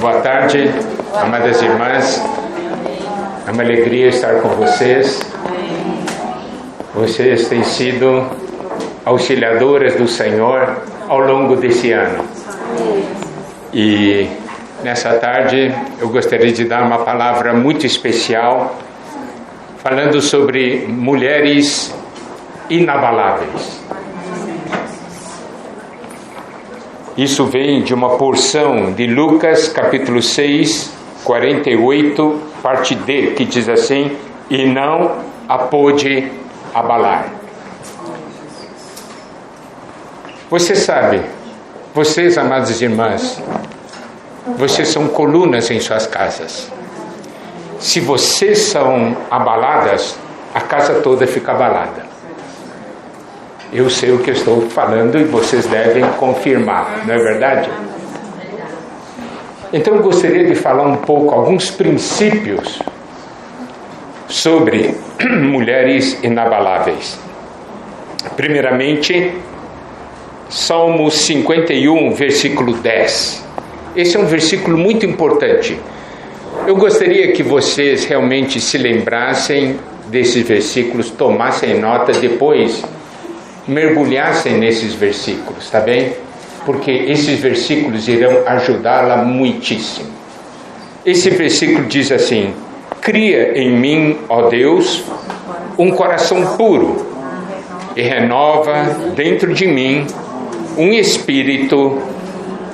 Boa tarde, amadas irmãs. É uma alegria estar com vocês. Vocês têm sido auxiliadoras do Senhor ao longo desse ano. E nessa tarde eu gostaria de dar uma palavra muito especial, falando sobre mulheres inabaláveis. Isso vem de uma porção de Lucas, capítulo 6, 48, parte D, que diz assim: e não a pôde abalar. Você sabe, vocês, amadas irmãs, vocês são colunas em suas casas. Se vocês são abaladas, a casa toda fica abalada. Eu sei o que eu estou falando e vocês devem confirmar, não é verdade? Então eu gostaria de falar um pouco, alguns princípios sobre mulheres inabaláveis. Primeiramente, Salmo 51, versículo 10. Esse é um versículo muito importante. Eu gostaria que vocês realmente se lembrassem desses versículos, tomassem nota, depois mergulhassem nesses versículos, tá bem? Porque esses versículos irão ajudá-la muitíssimo. Esse versículo diz assim: cria em mim, ó Deus, um coração puro e renova dentro de mim um espírito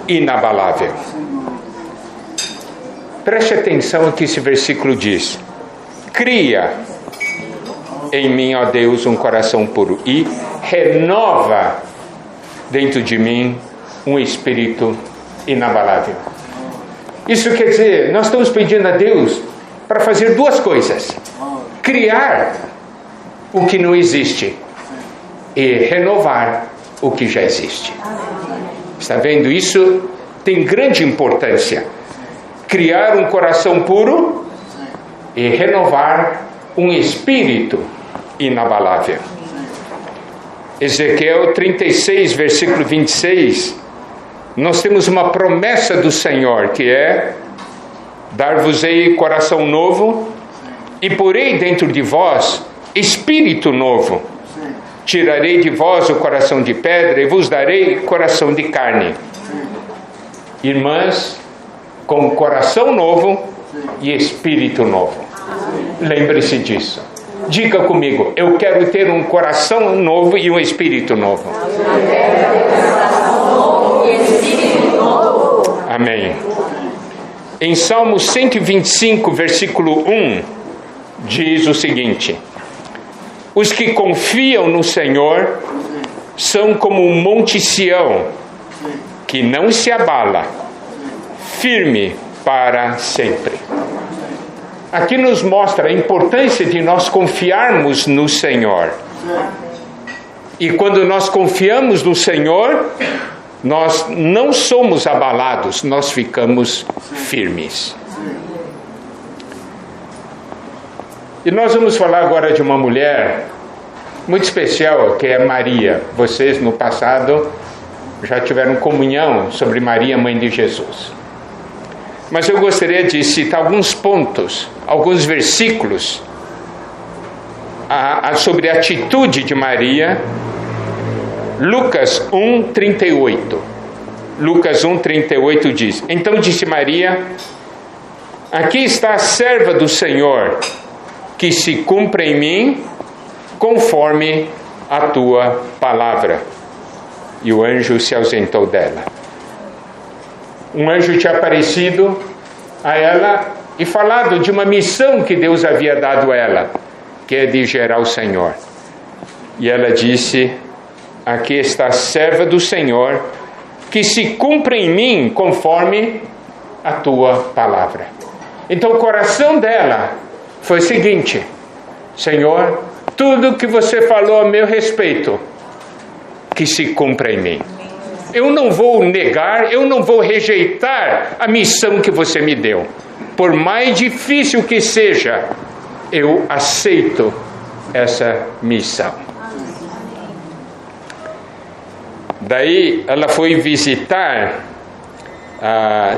inabalável. Preste atenção no que esse versículo diz: cria em mim, ó Deus, um coração puro e renova dentro de mim um espírito inabalável. Isso quer dizer, nós estamos pedindo a Deus para fazer duas coisas: criar o que não existe e renovar o que já existe. Está vendo? Isso tem grande importância. Criar um coração puro e renovar um espírito inabalável. Ezequiel 36, versículo 26, nós temos uma promessa do Senhor, que é: dar-vos-ei coração novo e porei dentro de vós espírito novo. Tirarei de vós o coração de pedra e vos darei coração de carne. Irmãs, com coração novo e espírito novo. Lembre-se disso. Diga comigo: eu quero ter um coração novo e um espírito novo. Amém. Em Salmo 125, versículo 1, diz o seguinte: os que confiam no Senhor são como um monte Sião, que não se abala, firme para sempre. Aqui nos mostra a importância de nós confiarmos no Senhor. E quando nós confiamos no Senhor, nós não somos abalados, nós ficamos firmes. E nós vamos falar agora de uma mulher muito especial, que é Maria. Vocês no passado já tiveram comunhão sobre Maria, mãe de Jesus. Mas eu gostaria de citar alguns pontos, alguns versículos sobre a atitude de Maria. Lucas 1:38. Lucas 1:38 diz: então disse Maria: aqui está a serva do Senhor, que se cumpra em mim conforme a tua palavra. E o anjo se ausentou dela. Um anjo tinha aparecido a ela e falado de uma missão que Deus havia dado a ela, que é de gerar o Senhor. E ela disse: aqui está a serva do Senhor, que se cumpra em mim conforme a tua palavra. Então o coração dela foi o seguinte: Senhor, tudo que você falou a meu respeito, que se cumpra em mim. Eu não vou negar, eu não vou rejeitar a missão que você me deu. Por mais difícil que seja, eu aceito essa missão. Daí ela foi visitar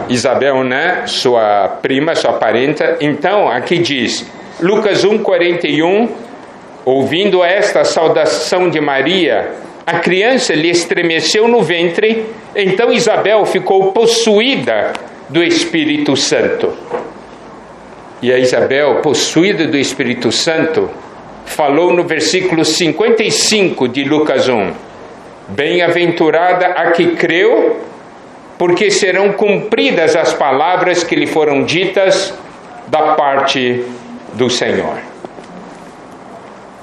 Isabel, né? Sua prima, sua parenta. Então, aqui diz, Lucas 1:41, ouvindo esta saudação de Maria, a criança lhe estremeceu no ventre, então Isabel ficou possuída do Espírito Santo. E a Isabel, possuída do Espírito Santo, falou no versículo 55 de Lucas 1, bem-aventurada a que creu, porque serão cumpridas as palavras que lhe foram ditas da parte do Senhor.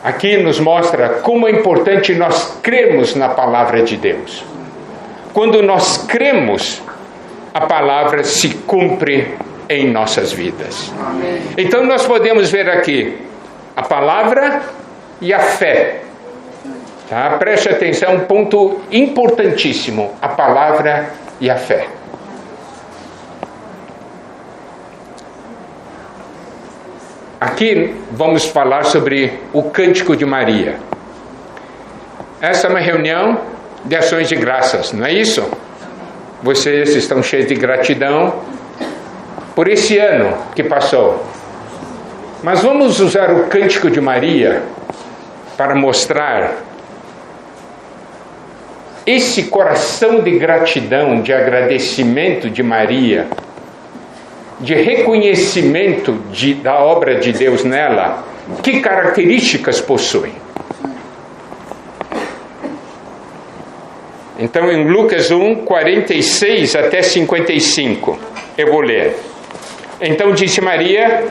Aqui nos mostra como é importante nós crermos na palavra de Deus. Quando nós cremos, a palavra se cumpre em nossas vidas. Amém. Então nós podemos ver aqui a palavra e a fé. Tá? Preste atenção, um ponto importantíssimo, a palavra e a fé. Aqui vamos falar sobre o Cântico de Maria. Essa é uma reunião de ações de graças, não é isso? Vocês estão cheios de gratidão por esse ano que passou. Mas vamos usar o Cântico de Maria para mostrar esse coração de gratidão, de agradecimento de Maria, de reconhecimento da obra de Deus nela, que características possui. Então, em Lucas 1, 46 até 55, eu vou ler. Então disse Maria,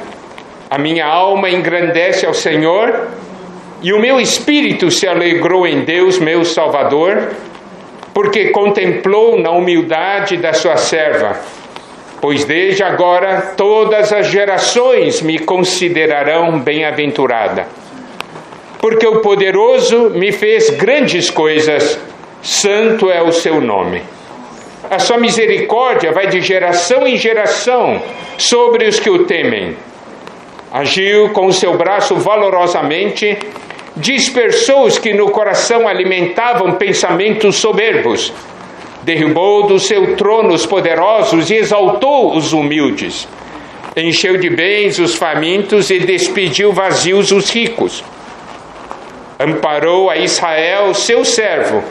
a minha alma engrandece ao Senhor, e o meu espírito se alegrou em Deus, meu Salvador, porque contemplou na humildade da sua serva. Pois desde agora todas as gerações me considerarão bem-aventurada. Porque o poderoso me fez grandes coisas, santo é o seu nome. A sua misericórdia vai de geração em geração sobre os que o temem. Agiu com o seu braço valorosamente, dispersou os que no coração alimentavam pensamentos soberbos, derrubou do seu trono os poderosos e exaltou os humildes, encheu de bens os famintos e despediu vazios os ricos, amparou a Israel, seu servo,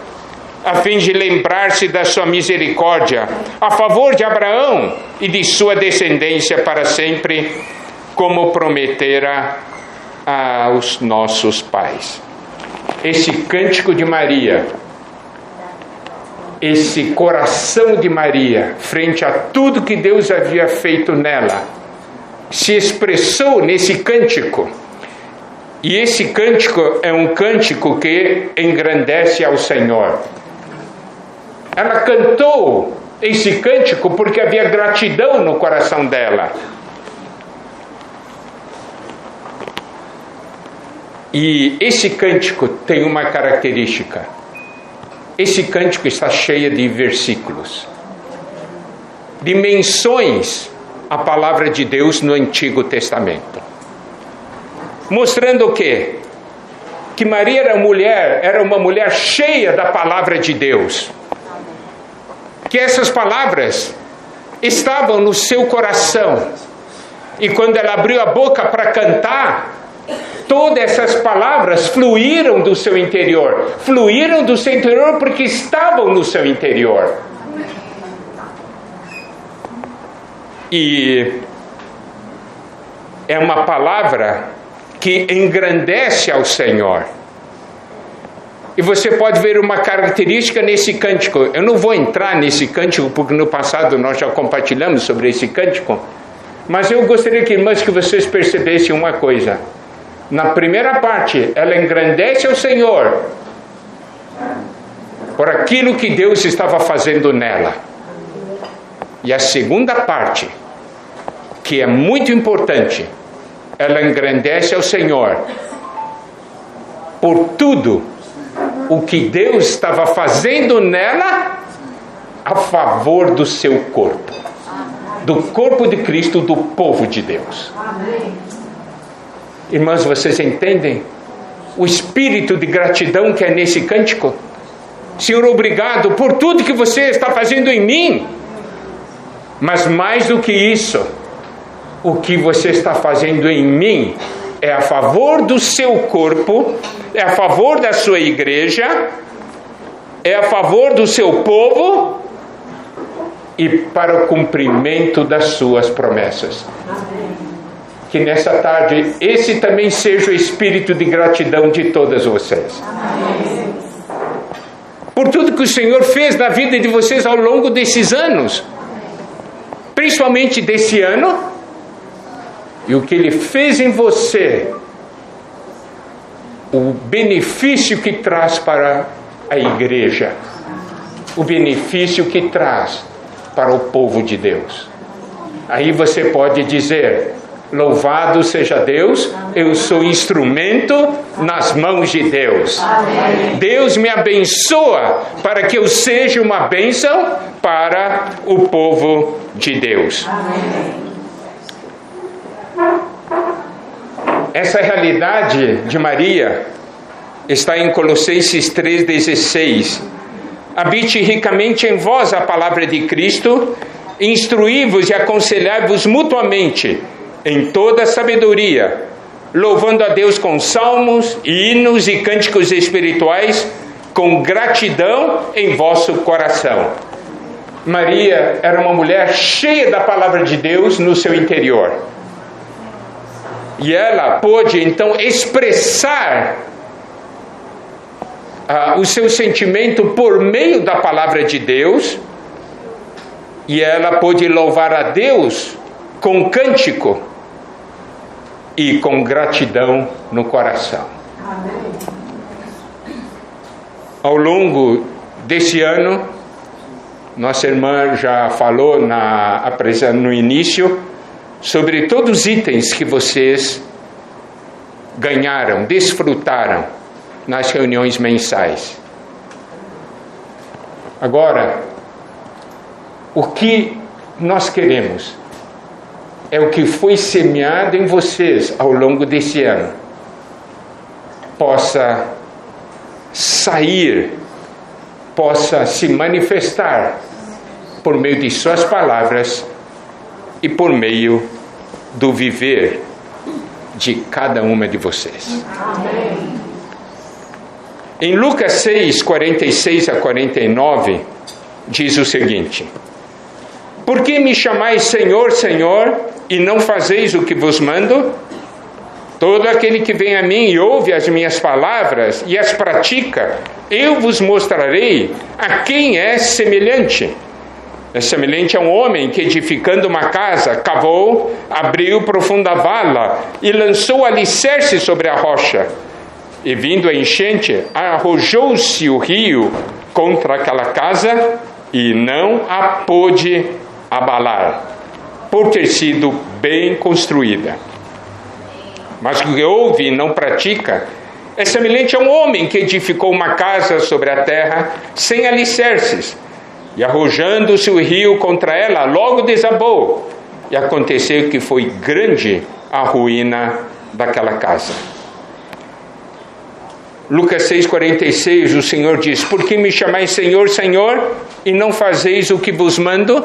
a fim de lembrar-se da sua misericórdia, a favor de Abraão e de sua descendência para sempre, como prometera aos nossos pais. Esse cântico de Maria, esse coração de Maria, frente a tudo que Deus havia feito nela, se expressou nesse cântico. E esse cântico é um cântico que engrandece ao Senhor. Ela cantou esse cântico porque havia gratidão no coração dela. E esse cântico tem uma característica. Esse cântico está cheio de versículos, de menções à palavra de Deus no Antigo Testamento. Mostrando o quê? Que Maria era uma mulher cheia da palavra de Deus. Que essas palavras estavam no seu coração. E quando ela abriu a boca para cantar, todas essas palavras fluíram do seu interior. Fluíram do seu interior porque estavam no seu interior. E é uma palavra que engrandece ao Senhor. E você pode ver uma característica nesse cântico. Eu não vou entrar nesse cântico, porque no passado nós já compartilhamos sobre esse cântico. Mas eu gostaria que vocês percebessem uma coisa. Na primeira parte, ela engrandece ao Senhor por aquilo que Deus estava fazendo nela. E a segunda parte, que é muito importante, ela engrandece ao Senhor por tudo o que Deus estava fazendo nela a favor do seu corpo, do corpo de Cristo, do povo de Deus. Irmãos, vocês entendem o espírito de gratidão que é nesse cântico? Senhor, obrigado por tudo que você está fazendo em mim. Mas mais do que isso, o que você está fazendo em mim é a favor do seu corpo, é a favor da sua igreja, é a favor do seu povo e para o cumprimento das suas promessas. Que nessa tarde esse também seja o espírito de gratidão de todas vocês. Por tudo que o Senhor fez na vida de vocês ao longo desses anos, principalmente desse ano, e o que Ele fez em você, o benefício que traz para a igreja, o benefício que traz para o povo de Deus. Aí você pode dizer: louvado seja Deus, eu sou instrumento nas mãos de Deus. Amém. Deus me abençoa para que eu seja uma bênção para o povo de Deus. Amém. Essa realidade de Maria está em Colossenses 3,16. Habite ricamente em vós a palavra de Cristo, instruí-vos e aconselhai-vos mutuamente em toda a sabedoria, louvando a Deus com salmos, hinos e cânticos espirituais, com gratidão em vosso coração. Maria era uma mulher cheia da palavra de Deus no seu interior. E ela pôde então expressar o seu sentimento por meio da palavra de Deus, e ela pôde louvar a Deus com cântico e com gratidão no coração. Amém. Ao longo desse ano, nossa irmã já falou no início sobre todos os itens que vocês ganharam, desfrutaram nas reuniões mensais. Agora, o que nós queremos é o que foi semeado em vocês ao longo desse ano possa sair, possa se manifestar por meio de suas palavras e por meio do viver de cada uma de vocês. Amém. Em Lucas 6, 46 a 49, diz o seguinte: por que me chamais Senhor, Senhor, e não fazeis o que vos mando? Todo aquele que vem a mim e ouve as minhas palavras e as pratica, eu vos mostrarei a quem é semelhante. É semelhante a um homem que, edificando uma casa, cavou, abriu profunda vala e lançou alicerce sobre a rocha. E vindo a enchente, arrojou-se o rio contra aquela casa e não a pôde abalar, por ter sido bem construída. Mas o que ouve e não pratica é semelhante a um homem que edificou uma casa sobre a terra sem alicerces, e arrojando-se o rio contra ela, logo desabou, e aconteceu que foi grande a ruína daquela casa. Lucas 6,46, o Senhor diz: por que me chamais Senhor, Senhor, e não fazeis o que vos mando?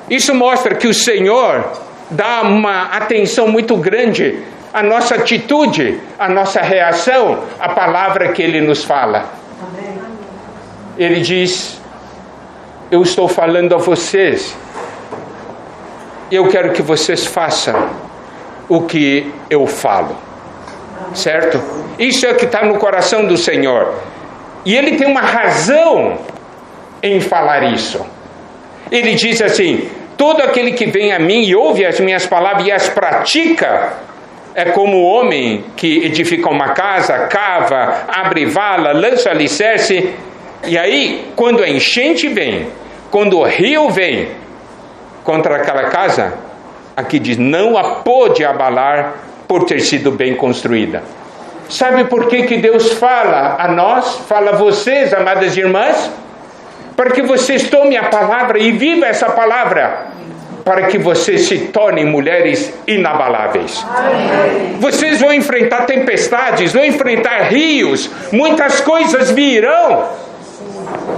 Isso mostra que o Senhor dá uma atenção muito grande à nossa atitude, à nossa reação, à palavra que Ele nos fala. Ele diz: eu estou falando a vocês, eu quero que vocês façam o que eu falo, certo? Isso é o que está no coração do Senhor, e Ele tem uma razão em falar isso. Ele diz assim: todo aquele que vem a mim e ouve as minhas palavras e as pratica, é como o homem que edifica uma casa, cava, abre vala, lança alicerce. E aí, quando a enchente vem, quando o rio vem contra aquela casa, aqui diz: não a pôde abalar por ter sido bem construída. Sabe por que Deus fala a nós, fala a vocês, amadas irmãs? Para que vocês tomem a palavra e vivam essa palavra, para que vocês se tornem mulheres inabaláveis. Amém. Vocês vão enfrentar tempestades, vão enfrentar rios, muitas coisas virão,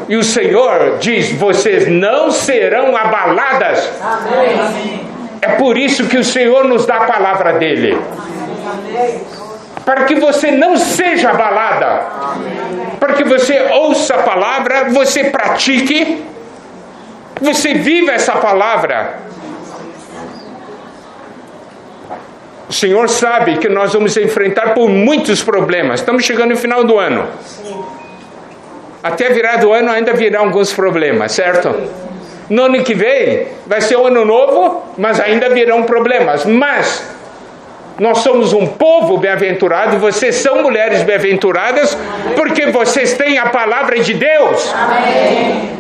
E o Senhor diz: vocês não serão abaladas. Amém. É por isso que o Senhor nos dá a palavra dele. Para que você não seja abalada. Para que você ouça a palavra, você pratique, você viva essa palavra. O Senhor sabe que nós vamos enfrentar por muitos problemas. Estamos chegando no final do ano. Até virar do ano ainda virão alguns problemas, certo? No ano que vem vai ser um ano novo, mas ainda virão problemas. Mas nós somos um povo bem-aventurado, vocês são mulheres bem-aventuradas, porque vocês têm a palavra de Deus. Amém.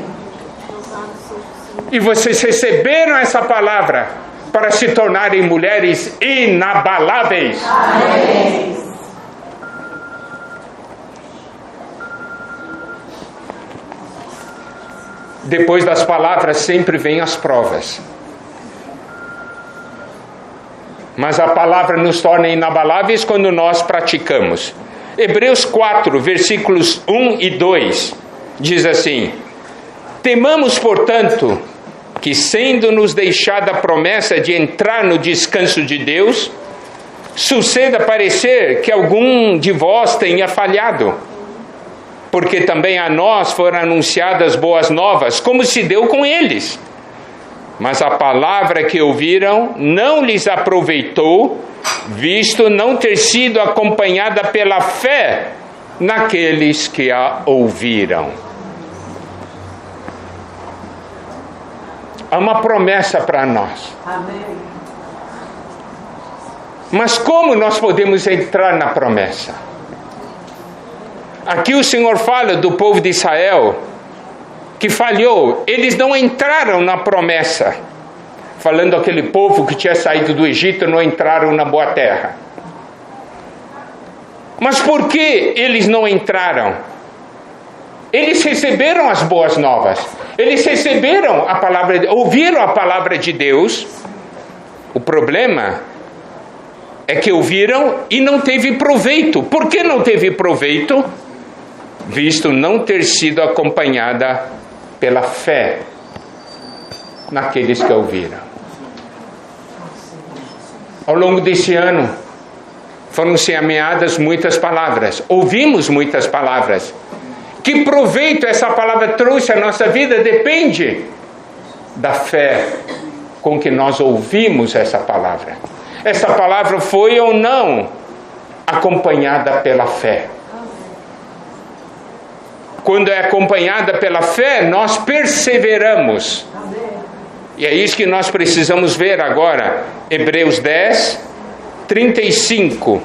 E vocês receberam essa palavra para se tornarem mulheres inabaláveis. Amém. Depois das palavras sempre vêm as provas. Mas a palavra nos torna inabaláveis quando nós praticamos. Hebreus 4, versículos 1 e 2, diz assim: temamos, portanto, que sendo-nos deixada a promessa de entrar no descanso de Deus, suceda parecer que algum de vós tenha falhado, porque também a nós foram anunciadas boas novas, como se deu com eles. Mas a palavra que ouviram não lhes aproveitou, visto não ter sido acompanhada pela fé naqueles que a ouviram. Há uma promessa para nós. Amém. Mas como nós podemos entrar na promessa? Aqui o Senhor fala do povo de Israel que falhou. Eles não entraram na promessa. Falando aquele povo que tinha saído do Egito, não entraram na boa terra. Mas por que eles não entraram? Eles receberam as boas novas. Eles receberam a palavra, ouviram a palavra de Deus. O problema é que ouviram e não teve proveito. Por que não teve proveito? Visto não ter sido acompanhada pela fé naqueles que ouviram. Ao longo desse ano, foram semeadas muitas palavras. Ouvimos muitas palavras. Que proveito essa palavra trouxe à nossa vida depende da fé com que nós ouvimos essa palavra. Essa palavra foi ou não acompanhada pela fé. Quando é acompanhada pela fé, nós perseveramos. E é isso que nós precisamos ver agora. Hebreus 10, 35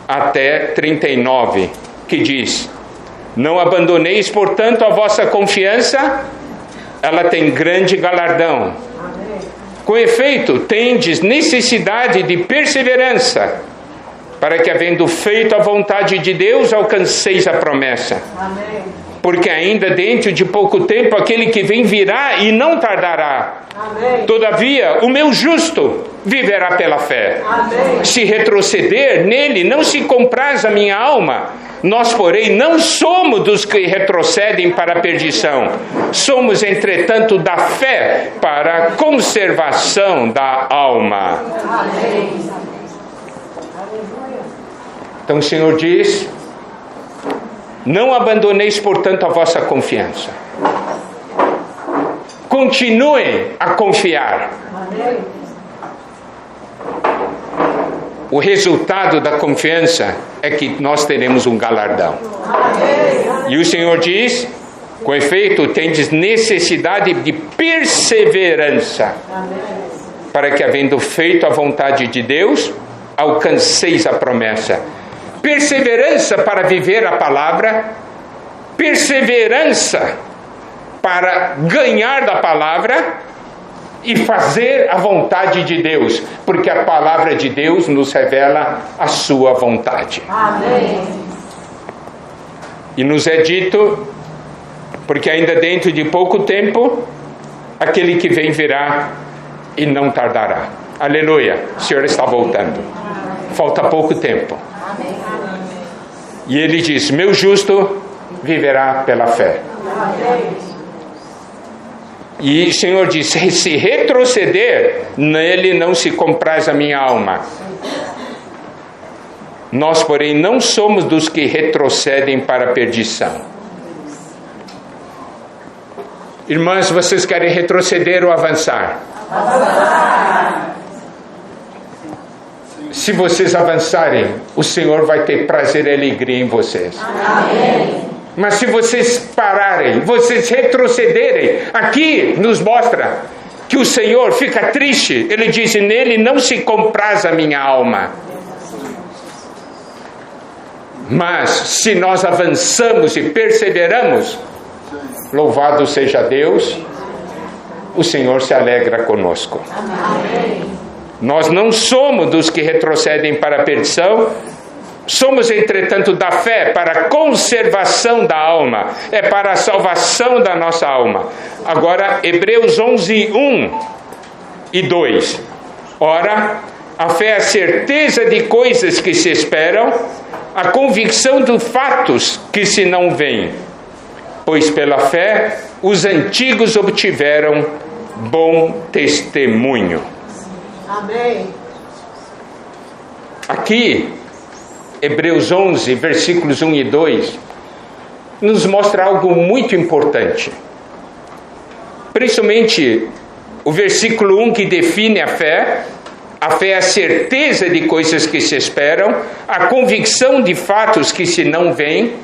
até 39, que diz: não abandoneis, portanto, a vossa confiança, ela tem grande galardão. Com efeito, tendes necessidade de perseverança, para que, havendo feito a vontade de Deus, alcanceis a promessa. Amém. Porque ainda dentro de pouco tempo aquele que vem virá e não tardará. Amém. Todavia, o meu justo viverá pela fé. Amém. Se retroceder, nele não se compraz a minha alma. Nós, porém, não somos dos que retrocedem para a perdição. Somos, entretanto, da fé para a conservação da alma. Amém. Então o Senhor diz: não abandoneis, portanto, a vossa confiança. Continuem a confiar. Amém. O resultado da confiança é que nós teremos um galardão. Amém. E o Senhor diz: com efeito, tendes necessidade de perseverança, para que, havendo feito a vontade de Deus, alcanceis a promessa. Perseverança para viver a palavra, perseverança para ganhar da palavra e fazer a vontade de Deus, porque a palavra de Deus nos revela a sua vontade. Amém. E nos é dito, porque ainda dentro de pouco tempo, aquele que vem virá e não tardará. Aleluia, o Senhor está voltando. Falta pouco tempo. E ele diz: meu justo viverá pela fé. E o Senhor diz: se retroceder, nele não se compraz a minha alma. Nós, porém, não somos dos que retrocedem para a perdição. Irmãs, vocês querem retroceder ou avançar? Avançar. Se vocês avançarem, o Senhor vai ter prazer e alegria em vocês. Amém. Mas se vocês pararem, vocês retrocederem, aqui nos mostra que o Senhor fica triste. Ele diz: nele não se compraz a minha alma. Mas se nós avançamos e perseveramos, louvado seja Deus, o Senhor se alegra conosco. Amém. Nós não somos dos que retrocedem para a perdição, somos, entretanto, da fé para a conservação da alma, é para a salvação da nossa alma. Agora, Hebreus 11, 1 e 2. Ora, a fé é a certeza de coisas que se esperam, a convicção de fatos que se não veem. Pois pela fé os antigos obtiveram bom testemunho. Amém. Aqui, Hebreus 11, versículos 1 e 2, nos mostra algo muito importante. Principalmente o versículo 1, que define a fé. A fé é a certeza de coisas que se esperam, a convicção de fatos que se não veem.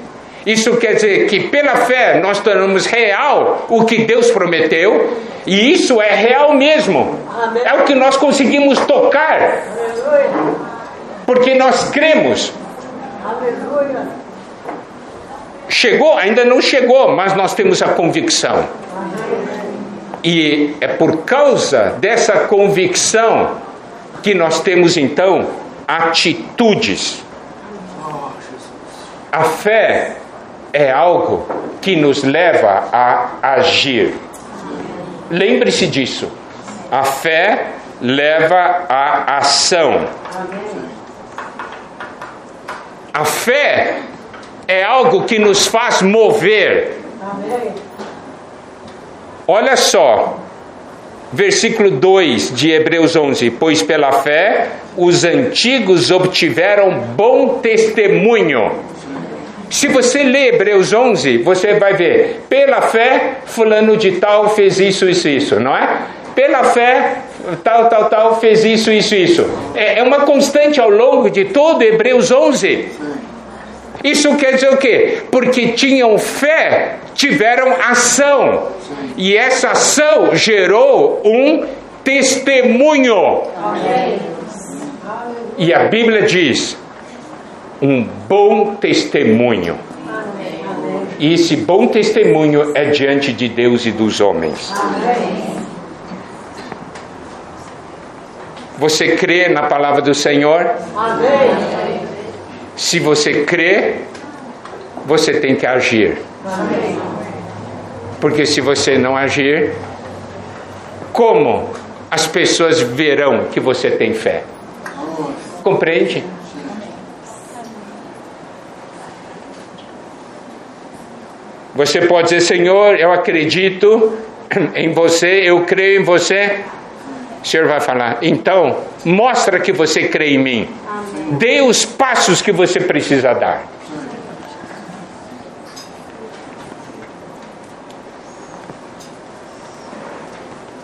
Isso quer dizer que pela fé nós tornamos real o que Deus prometeu, e isso é real mesmo. Amém. É o que nós conseguimos tocar. Aleluia. Porque nós cremos. Aleluia. Chegou? Ainda não chegou, mas nós temos a convicção. Amém. E é por causa dessa convicção que nós temos então atitudes. A fé é algo que nos leva a agir. Lembre-se disso. A fé leva à ação. A fé é algo que nos faz mover. Olha só, versículo 2 de Hebreus 11. Pois pela fé os antigos obtiveram bom testemunho. Se você ler Hebreus 11, você vai ver, pela fé, fulano de tal fez isso, não é? Pela fé, tal, fez isso. É uma constante ao longo de todo Hebreus 11. Isso quer dizer o quê? Porque tinham fé, tiveram ação. E essa ação gerou um testemunho. Amém. E a Bíblia diz, um bom testemunho. Amém. E esse bom testemunho é diante de Deus e dos homens. Amém. Você crê na palavra do Senhor? Amém. Se você crê, você tem que agir. Amém. Porque se você não agir, como as pessoas verão que você tem fé? Compreende? Você pode dizer, Senhor, eu acredito em você, eu creio em você. O Senhor vai falar, então, mostra que você crê em mim. Amém. Dê os passos que você precisa dar.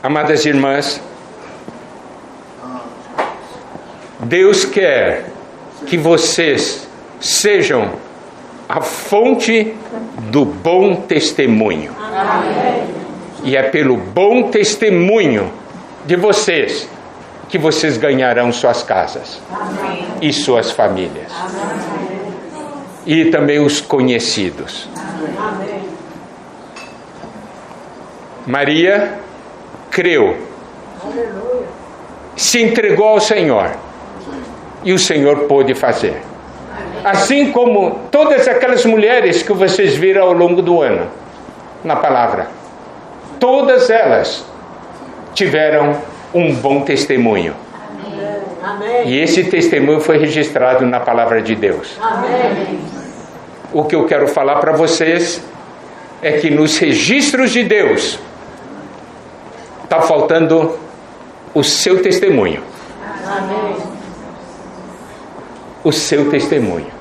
Amadas irmãs, Deus quer que vocês sejam a fonte do bom testemunho. Amém. E é pelo bom testemunho de vocês que vocês ganharão suas casas. Amém. E suas famílias. Amém. E também os conhecidos. Amém. Maria creu, se entregou ao Senhor, e o Senhor pôde fazer. Assim como todas aquelas mulheres que vocês viram ao longo do ano na palavra, todas elas tiveram um bom testemunho. Amém. E esse testemunho foi registrado na palavra de Deus. Amém. o que eu quero falar para vocês é que nos registros de Deus está faltando o seu testemunho. Amém. O seu testemunho.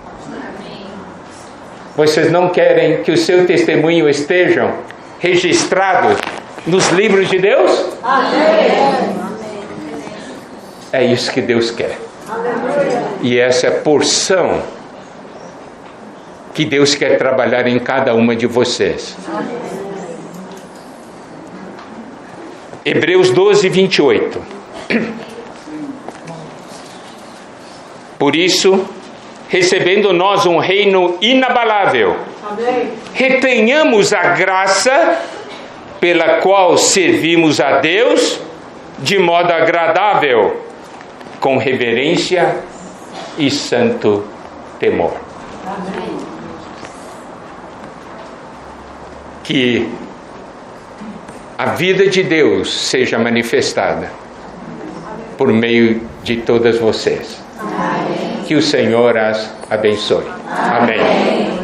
Vocês não querem que o seu testemunho estejam registrados nos livros de Deus? Amém. É isso que Deus quer. Aleluia. E essa é a porção que Deus quer trabalhar em cada uma de vocês. Hebreus 12, 28. Por isso, recebendo nós um reino inabalável, Amém. retenhamos a graça pela qual servimos a Deus de modo agradável, com reverência e santo temor. Amém. Que a vida de Deus seja manifestada por meio de todas vocês. Amém. Que o Senhor as abençoe. Amém.